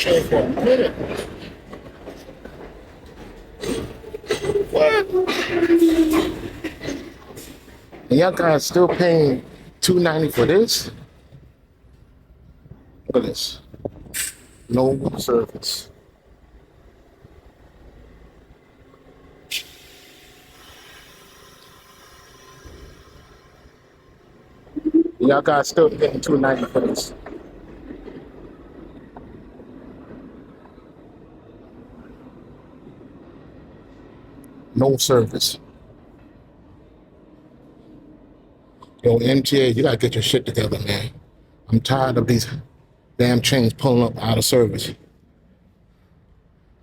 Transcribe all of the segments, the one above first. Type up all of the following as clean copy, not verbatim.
train for a minute. What? And y'all guys still paying $2.90 for this? Look at this. No service. Y'all guys still paying $2.90 for this. No service. Yo, MTA, you gotta get your shit together, man. I'm tired of these damn trains pulling up out of service.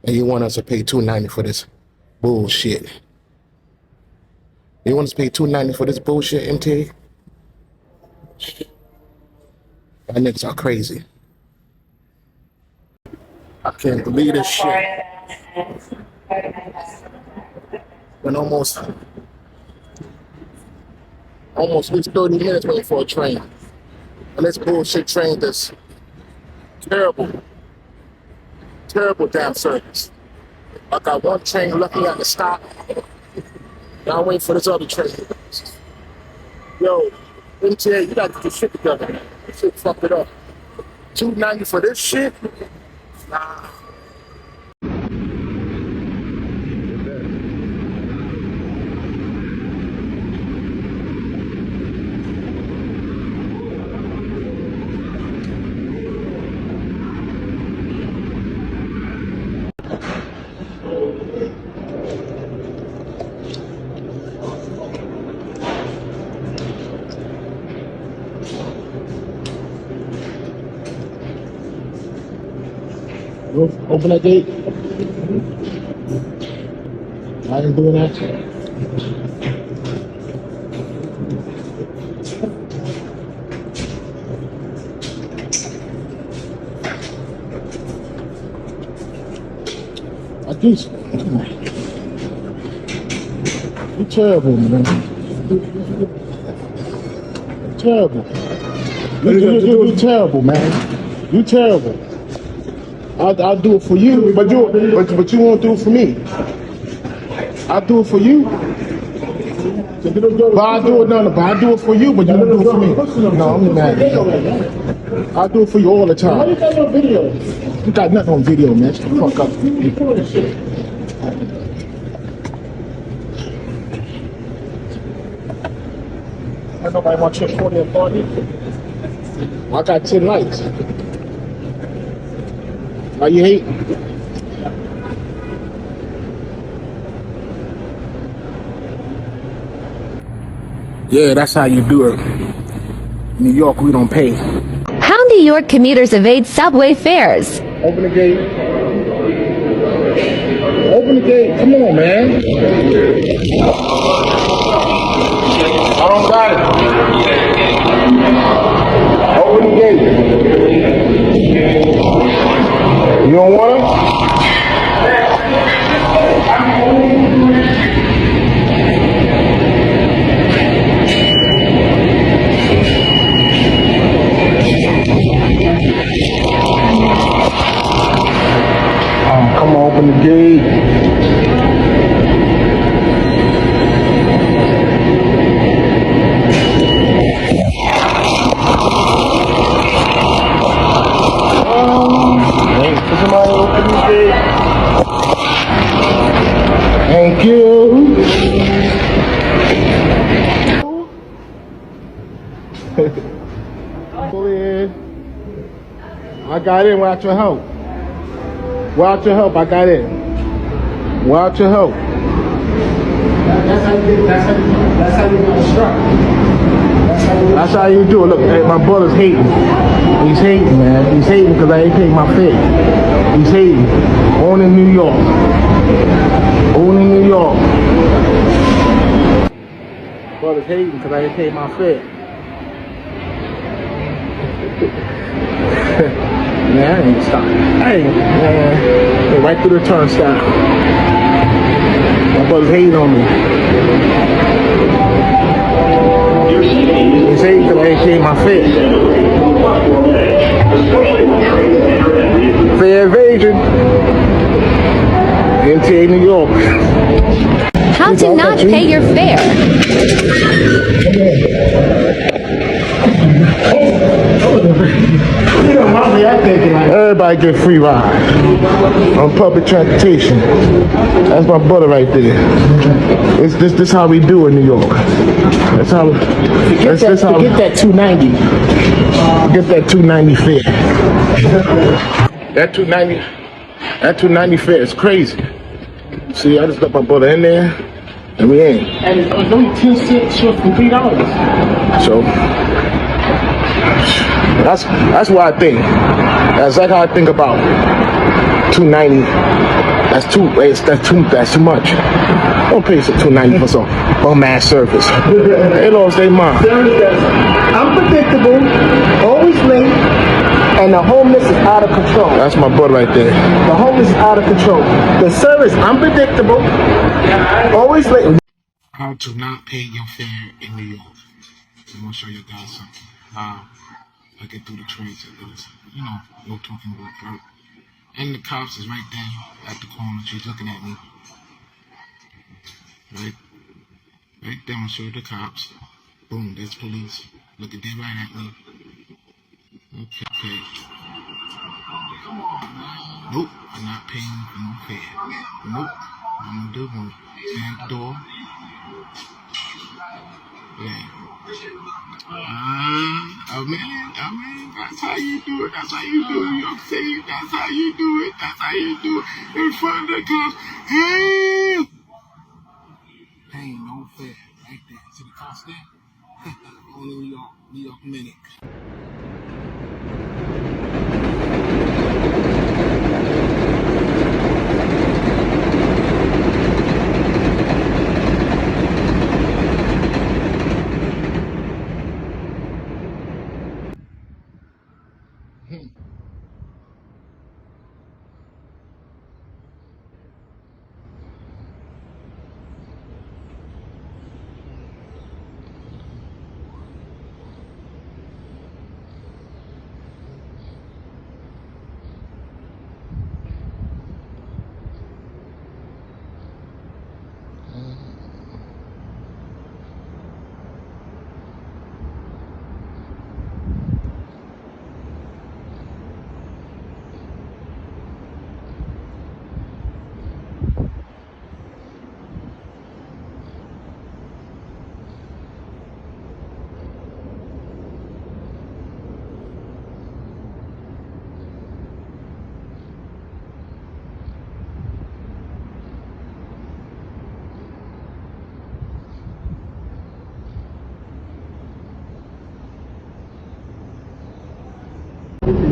And you want us to pay $2.90 for this bullshit. You want us to pay $2.90 for this bullshit, MTA? That niggas are crazy. I can't believe this shit. Been almost at least 30 minutes waiting for a train. And this bullshit train that's terrible damn service. I got one train looking at the stop. Now I'm waiting for this other train. Yo, MTA, you gotta get your shit together, man. This shit fucked it up. $2.90 for this shit? Nah. Open that gate. I ain't doing that. I do. You're terrible, man. You're terrible. You're terrible, man. You're terrible. I'll do it for you, but you won't do it for me. I'll do it for you. But I'll do it, but I'll do it for you, but you won't do it for me. No, I'm mad at you. I'll do it for you all the time. Why you got no video? You got nothing on video, man. Shut the fuck up. I nobody want your 40 and 40. I got 10 lights. Why you hating? Yeah, that's how you do it. New York, we don't pay. How New York commuters evade subway fares. Open the gate. Open the gate. Come on, man. I don't got it. Open the gate. You don't want it? Come on, open the gate. Somebody open the gate. Thank you. Pull in. I got in without your help. Without your help, I got in. Without your help. That's how you construct. That's how you do it. Look, hey, my brother's hating. He's hating, man. He's hating because I ain't paid my fee. He's hating. On in New York. On in New York. Brother's hating because I ain't paid my fee. Man, I ain't stopping. I ain't, man. Right through the turnstile. My brother's hating on me. He's hating because I ain't paid my fee. Fair evasion. MTA New York. How to not pay your fare. Everybody get free ride on public transportation. That's my brother right there. This how we do in New York. That's how. Forget that 290. Get that 290 fare. That 290 fare is crazy. See, I just got my brother in there, and we in. And it's only 10 cents short from $3. So that's what I think. That's like how I think about 290. That's too much. Don't pay some 290 for some bum ass service. They lost their mind. Unpredictable, always late, and the homeless is out of control. That's my brother right there. The homeless is out of control. The service unpredictable, always late. How to not pay your fare in New York. I'm gonna show you guys something. I get through the trains at this, no talking about dirt. And the cops is right there at the corner. She's looking at me. Right there, I'm gonna show you the cops. Boom, there's police. Looking dead right at me. Okay. Come on, man. Nope, I'm not paying for no fare. Nope, I'm gonna do one. Stand at the door. Yeah. I mean, that's how you do it. That's how you do it. New York City. That's how you do it. That's how you do it. In front of the cops. Hey! Paying no fare. Right there. See the cops there? Only New York minute.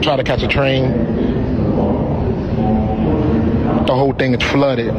Try to catch a train. The whole thing is flooded.